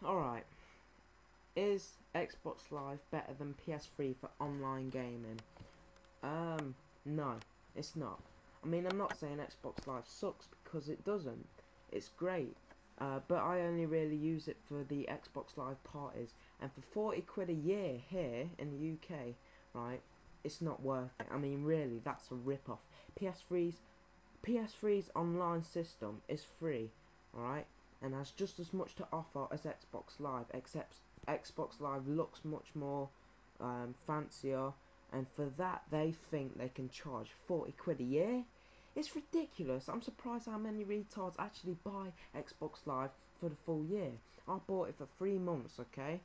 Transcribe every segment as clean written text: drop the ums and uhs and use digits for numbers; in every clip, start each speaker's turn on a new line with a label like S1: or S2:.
S1: Alright, is Xbox Live better than PS3 for online gaming? No, it's not. I mean, I'm not saying Xbox Live sucks because it doesn't. It's great. But I only really use it for the Xbox Live parties. And for 40 quid a year here in the UK, right, it's not worth it. I mean, really, that's a rip-off. PS3's online system is free, alright, and has just as much to offer as Xbox Live, except Xbox Live looks much more fancier, and for that they think they can charge 40 quid a year. It's ridiculous. I'm surprised how many retards actually buy Xbox Live for the full year. I bought it for 3 months, okay?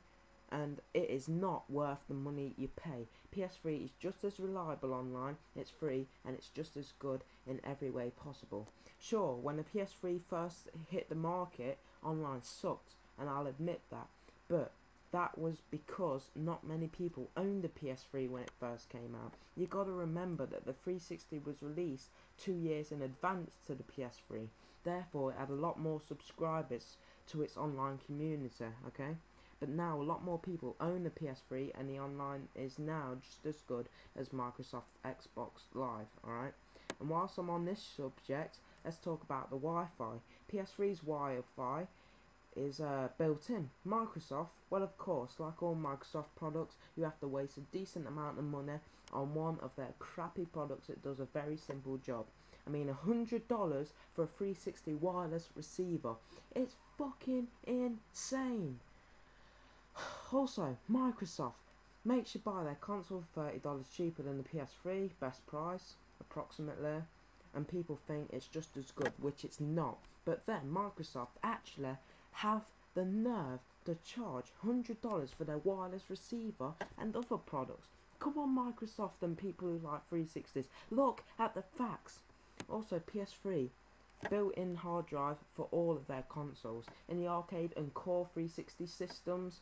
S1: And it is not worth the money you pay. PS3 is just as reliable online, it's free, and it's just as good in every way possible. Sure, when the PS3 first hit the market, online sucked, and I'll admit that, but that was because not many people owned the PS3 when it first came out. You gotta remember that the 360 was released 2 years in advance to the PS3, therefore it had a lot more subscribers to its online community, okay? But now a lot more people own the PS3 and the online is now just as good as Microsoft Xbox Live, alright? And whilst I'm on this subject, let's talk about the Wi-Fi. PS3's Wi-Fi is built in. Microsoft, well of course, like all Microsoft products, you have to waste a decent amount of money on one of their crappy products that does a very simple job. I mean, $100 for a 360 wireless receiver. It's fucking insane. Also, Microsoft makes you buy their console for $30 cheaper than the PS3, best price, approximately, and people think it's just as good, which it's not. But then Microsoft actually have the nerve to charge $100 for their wireless receiver and other products. Come on, Microsoft and people who like 360s, look at the facts. Also, PS3 built-in hard drive for all of their consoles. In the arcade and core 360 systems,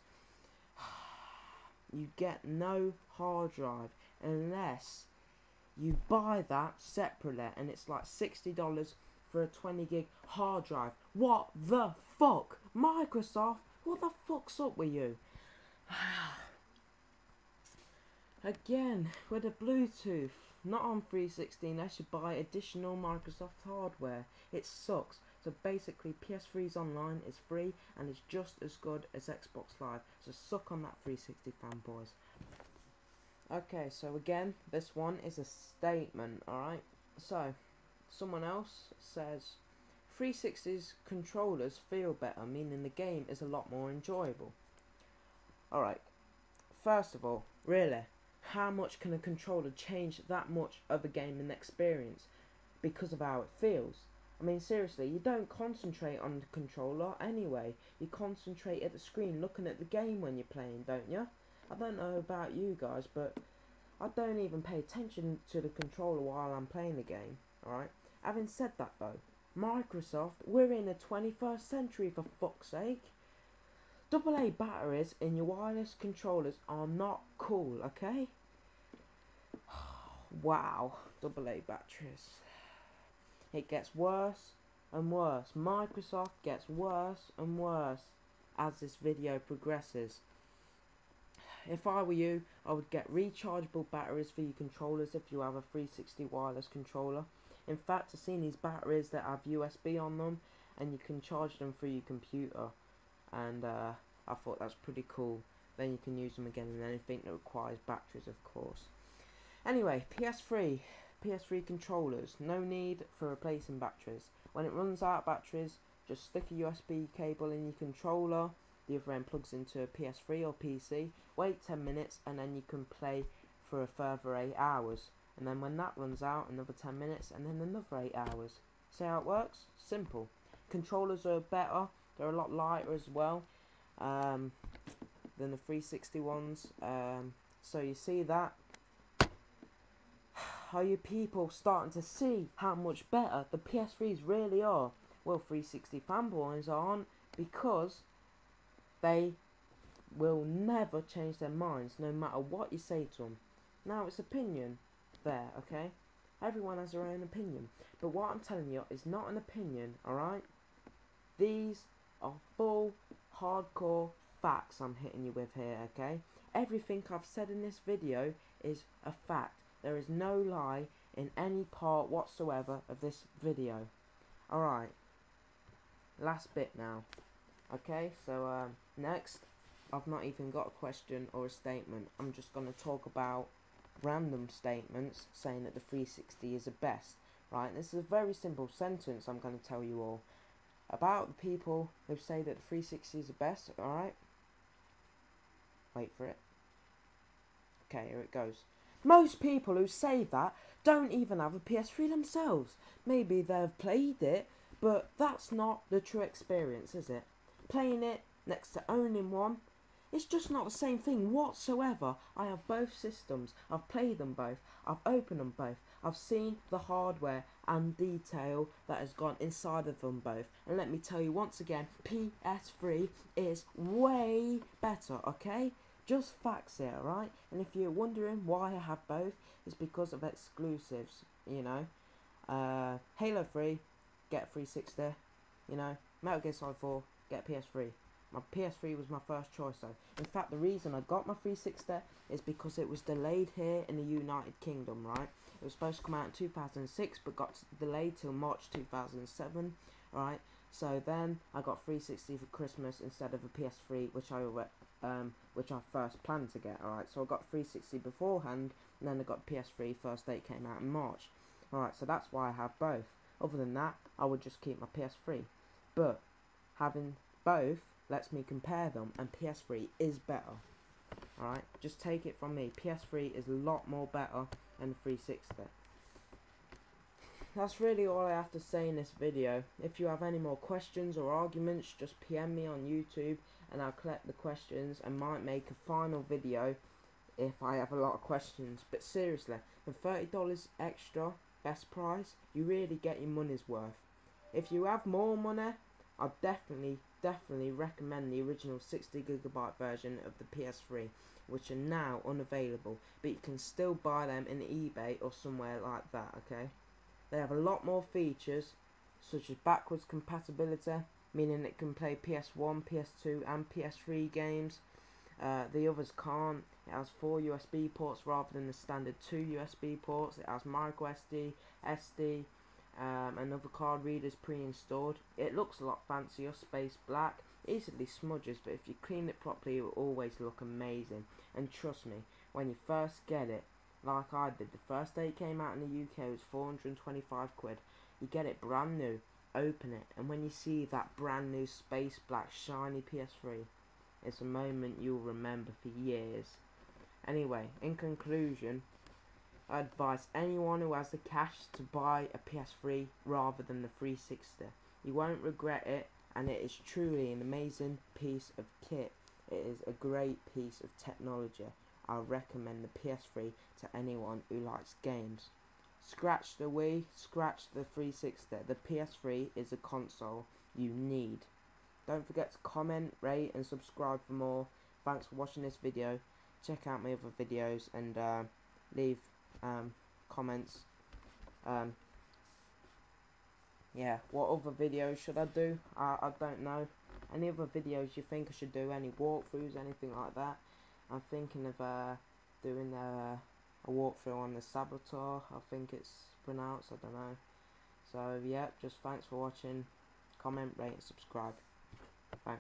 S1: you get no hard drive unless you buy that separately, and it's like $60 for a 20 gig hard drive. What the fuck? Microsoft, what the fuck's up with you? Again, with the Bluetooth, not on 360 unless you buy additional Microsoft hardware. It sucks. So basically, PS3's online is free and it's just as good as Xbox Live. So suck on that 360 fanboys. Okay, so again, this one is a statement, alright? So, someone else says, 360's controllers feel better, meaning the game is a lot more enjoyable. Alright, first of all, really, how much can a controller change that much of a gaming experience because of how it feels? I mean, seriously, you don't concentrate on the controller anyway. You concentrate at the screen looking at the game when you're playing, don't you? I don't know about you guys, but I don't even pay attention to the controller while I'm playing the game, alright? Having said that though, Microsoft, we're in the 21st century for fuck's sake. AA batteries in your wireless controllers are not cool, okay? Wow, AA batteries. It gets worse and worse. Microsoft gets worse and worse as this video progresses. If I were you, I would get rechargeable batteries for your controllers if you have a 360 wireless controller. In fact, I've seen these batteries that have USB on them and you can charge them through your computer, and I thought that's pretty cool. Then you can use them again in anything that requires batteries, of course. Anyway, PS3 controllers, no need for replacing batteries. When it runs out of batteries, just stick a USB cable in your controller, the other end plugs into a PS3 or PC, wait 10 minutes and then you can play for a further 8 hours. And then when that runs out, another 10 minutes and then another 8 hours. See how it works? Simple. Controllers are better, they're a lot lighter as well than the 360 ones. So you see that? Are you people starting to see how much better the PS3s really are? Well, 360 fanboys aren't, because they will never change their minds no matter what you say to them. Now, it's opinion there, okay? Everyone has their own opinion. But what I'm telling you is not an opinion, alright? These are full hardcore facts I'm hitting you with here, okay? Everything I've said in this video is a fact. There is no lie in any part whatsoever of this video. Alright, last bit now. Okay, so next, I've not even got a question or a statement. I'm just going to talk about random statements saying that the 360 is the best. Right, this is a very simple sentence I'm going to tell you all. About the people who say that the 360 is the best, alright? Wait for it. Okay, here it goes. Most people who say that don't even have a PS3 themselves. Maybe they've played it, but that's not the true experience, is it? Playing it next to owning one, it's just not the same thing whatsoever. I have both systems. I've played them both. I've opened them both. I've seen the hardware and detail that has gone inside of them both. And let me tell you once again, PS3 is way better, okay? Just facts here, right? And if you're wondering why I have both, it's because of exclusives, you know. Halo 3, get 360, you know. Metal Gear Solid 4, get PS3. My PS3 was my first choice though. In fact, the reason I got my 360 is because it was delayed here in the United Kingdom, right? It was supposed to come out in 2006, but got delayed till March 2007, right? So then I got 360 for Christmas instead of a PS3, which I first planned to get, alright? So I got 360 beforehand, and then I got PS3 first date came out in March. Alright, so that's why I have both. Other than that, I would just keep my PS3. But having both lets me compare them, and PS3 is better. Alright, just take it from me. PS3 is a lot more better than the 360. That's really all I have to say in this video. If you have any more questions or arguments, just PM me on YouTube and I'll collect the questions and might make a final video if I have a lot of questions. But seriously, for $30 extra, best price, you really get your money's worth. If you have more money, I'd definitely recommend the original 60GB version of the PS3, which are now unavailable, but you can still buy them in eBay or somewhere like that, okay? They have a lot more features, such as backwards compatibility, meaning it can play PS1, PS2 and PS3 games. The others can't. It has 4 USB ports rather than the standard 2 USB ports. It has micro SD, SD, and other card readers pre-installed. It looks a lot fancier, space black, easily smudges, but if you clean it properly it will always look amazing. And trust me, when you first get it, like I did, the first day it came out in the UK it was 425 quid. You get it brand new, open it, and when you see that brand new space black shiny PS3, it's a moment you'll remember for years. Anyway, in conclusion, I advise anyone who has the cash to buy a PS3 rather than the 360. You won't regret it, and it is truly an amazing piece of kit. It is a great piece of technology. I recommend the PS3 to anyone who likes games. Scratch the Wii, scratch the 360. The PS3 is a console you need. Don't forget to comment, rate and subscribe for more. Thanks for watching this video. Check out my other videos and leave comments. Yeah, what other videos should I do? I don't know. Any other videos you think I should do? Any walkthroughs, anything like that? I'm thinking of doing a walkthrough on the Saboteur, I think it's pronounced, I don't know. So yeah, just thanks for watching. Comment, rate and subscribe. Thanks.